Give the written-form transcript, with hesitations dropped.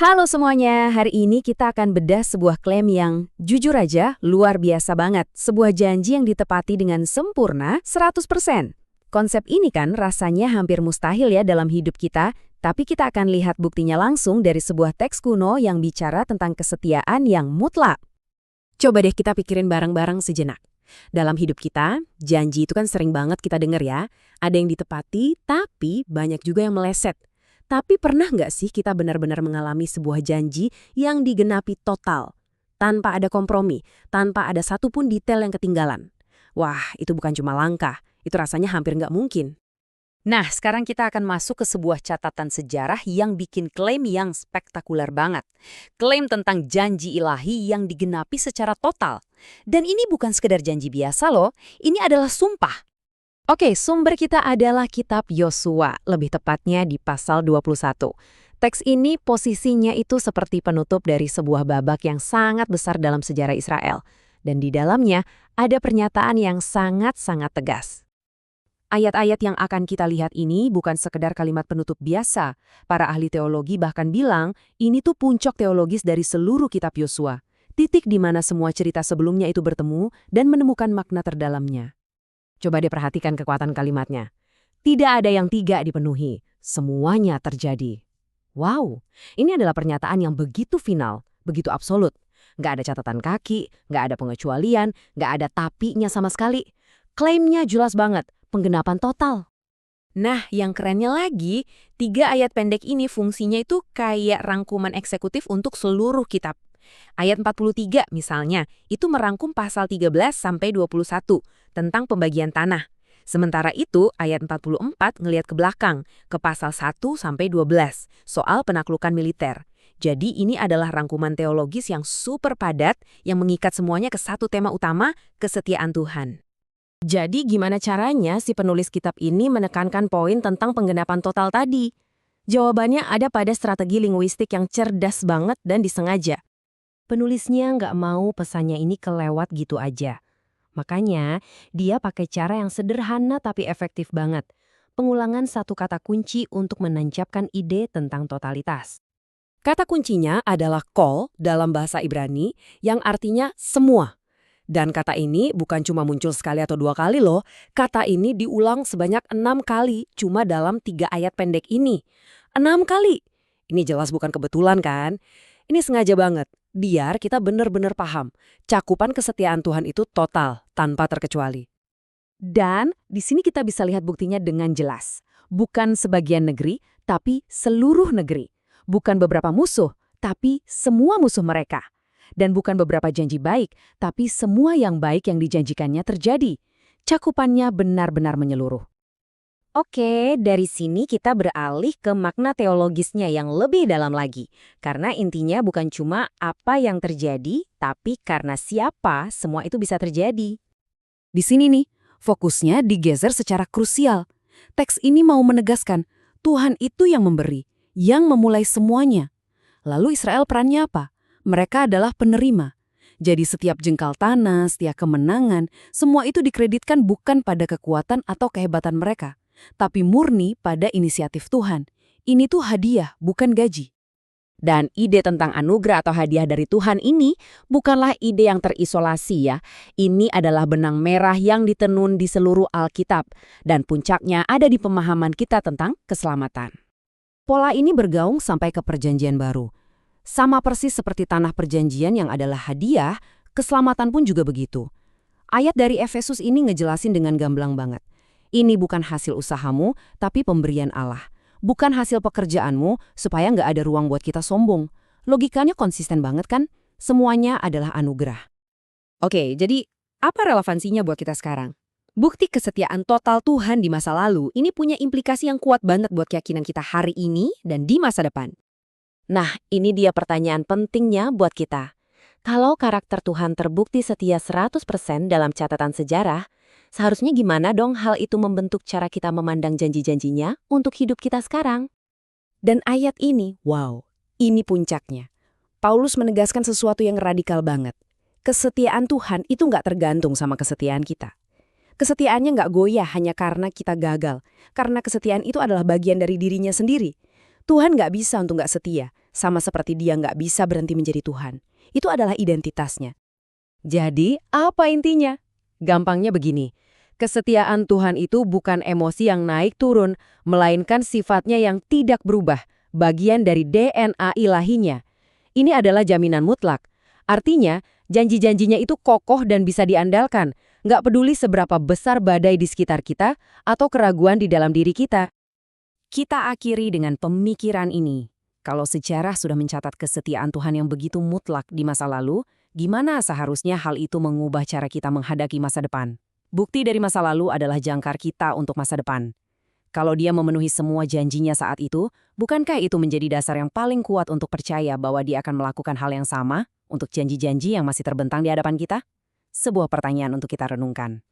Halo semuanya, hari ini kita akan bedah sebuah klaim yang jujur aja luar biasa banget. Sebuah janji yang ditepati dengan sempurna 100%. Konsep ini kan rasanya hampir mustahil ya dalam hidup kita, tapi kita akan lihat buktinya langsung dari sebuah teks kuno yang bicara tentang kesetiaan yang mutlak. Coba deh kita pikirin bareng-bareng sejenak. Dalam hidup kita, janji itu kan sering banget kita dengar ya. Ada yang ditepati, tapi banyak juga yang meleset. Tapi pernah nggak sih kita benar-benar mengalami sebuah janji yang digenapi total, tanpa ada kompromi, tanpa ada satupun detail yang ketinggalan? Wah, itu bukan cuma langkah, itu rasanya hampir nggak mungkin. Nah, sekarang kita akan masuk ke sebuah catatan sejarah yang bikin klaim yang spektakuler banget. Klaim tentang janji ilahi yang digenapi secara total. Dan ini bukan sekedar janji biasa loh, ini adalah sumpah. Oke, sumber kita adalah kitab Yosua, lebih tepatnya di pasal 21. Teks ini posisinya itu seperti penutup dari sebuah babak yang sangat besar dalam sejarah Israel. Dan di dalamnya ada pernyataan yang sangat-sangat tegas. Ayat-ayat yang akan kita lihat ini bukan sekedar kalimat penutup biasa. Para ahli teologi bahkan bilang, ini tuh puncak teologis dari seluruh kitab Yosua. Titik di mana semua cerita sebelumnya itu bertemu dan menemukan makna terdalamnya. Coba deh perhatikan kekuatan kalimatnya. Tidak ada yang tidak dipenuhi, semuanya terjadi. Wow, ini adalah pernyataan yang begitu final, begitu absolut. Nggak ada catatan kaki, nggak ada pengecualian, nggak ada tapinya sama sekali. Klaimnya jelas banget, penggenapan total. Nah, yang kerennya lagi, 3 ayat pendek ini fungsinya itu kayak rangkuman eksekutif untuk seluruh kitab. Ayat 43 misalnya, itu merangkum pasal 13 sampai 21 tentang pembagian tanah. Sementara itu, ayat 44 ngelihat ke belakang, ke pasal 1 sampai 12, soal penaklukan militer. Jadi ini adalah rangkuman teologis yang super padat yang mengikat semuanya ke satu tema utama, kesetiaan Tuhan. Jadi gimana caranya si penulis kitab ini menekankan poin tentang penggenapan total tadi? Jawabannya ada pada strategi linguistik yang cerdas banget dan disengaja. Penulisnya nggak mau pesannya ini kelewat gitu aja. Makanya, dia pakai cara yang sederhana tapi efektif banget. Pengulangan satu kata kunci untuk menancapkan ide tentang totalitas. Kata kuncinya adalah kol dalam bahasa Ibrani yang artinya semua. Dan kata ini bukan cuma muncul sekali atau 2 kali loh. Kata ini diulang sebanyak 6 kali cuma dalam 3 ayat pendek ini. 6 kali! Ini jelas bukan kebetulan kan? Ini sengaja banget, biar kita benar-benar paham. Cakupan kesetiaan Tuhan itu total, tanpa terkecuali. Dan di sini kita bisa lihat buktinya dengan jelas. Bukan sebagian negeri, tapi seluruh negeri. Bukan beberapa musuh, tapi semua musuh mereka. Dan bukan beberapa janji baik, tapi semua yang baik yang dijanjikannya terjadi. Cakupannya benar-benar menyeluruh. Oke, dari sini kita beralih ke makna teologisnya yang lebih dalam lagi. Karena intinya bukan cuma apa yang terjadi, tapi karena siapa semua itu bisa terjadi. Di sini nih, fokusnya digeser secara krusial. Teks ini mau menegaskan, Tuhan itu yang memberi, yang memulai semuanya. Lalu Israel perannya apa? Mereka adalah penerima. Jadi setiap jengkal tanah, setiap kemenangan, semua itu dikreditkan bukan pada kekuatan atau kehebatan mereka, tapi murni pada inisiatif Tuhan. Ini tuh hadiah, bukan gaji. Dan ide tentang anugerah atau hadiah dari Tuhan ini bukanlah ide yang terisolasi ya. Ini adalah benang merah yang ditenun di seluruh Alkitab. Dan puncaknya ada di pemahaman kita tentang keselamatan. Pola ini bergaung sampai ke Perjanjian Baru. Sama persis seperti tanah perjanjian yang adalah hadiah, keselamatan pun juga begitu. Ayat dari Efesus ini ngejelasin dengan gamblang banget. Ini bukan hasil usahamu, tapi pemberian Allah. Bukan hasil pekerjaanmu, supaya nggak ada ruang buat kita sombong. Logikanya konsisten banget kan? Semuanya adalah anugerah. Oke, jadi apa relevansinya buat kita sekarang? Bukti kesetiaan total Tuhan di masa lalu ini punya implikasi yang kuat banget buat keyakinan kita hari ini dan di masa depan. Nah, ini dia pertanyaan pentingnya buat kita. Kalau karakter Tuhan terbukti setia 100% dalam catatan sejarah, seharusnya gimana dong hal itu membentuk cara kita memandang janji-janjinya untuk hidup kita sekarang? Dan ayat ini, wow, ini puncaknya. Paulus menegaskan sesuatu yang radikal banget. Kesetiaan Tuhan itu nggak tergantung sama kesetiaan kita. Kesetiaannya nggak goyah hanya karena kita gagal. Karena kesetiaan itu adalah bagian dari dirinya sendiri. Tuhan nggak bisa untuk nggak setia. sama seperti dia nggak bisa berhenti menjadi Tuhan. Itu adalah identitasnya. Jadi, apa intinya? Gampangnya begini, kesetiaan Tuhan itu bukan emosi yang naik turun, melainkan sifatnya yang tidak berubah, bagian dari DNA ilahinya. Ini adalah jaminan mutlak. Artinya, janji-janjinya itu kokoh dan bisa diandalkan, nggak peduli seberapa besar badai di sekitar kita atau keraguan di dalam diri kita. Kita akhiri dengan pemikiran ini. Kalau sejarah sudah mencatat kesetiaan Tuhan yang begitu mutlak di masa lalu, gimana seharusnya hal itu mengubah cara kita menghadapi masa depan? Bukti dari masa lalu adalah jangkar kita untuk masa depan. Kalau dia memenuhi semua janjinya saat itu, bukankah itu menjadi dasar yang paling kuat untuk percaya bahwa dia akan melakukan hal yang sama untuk janji-janji yang masih terbentang di hadapan kita? Sebuah pertanyaan untuk kita renungkan.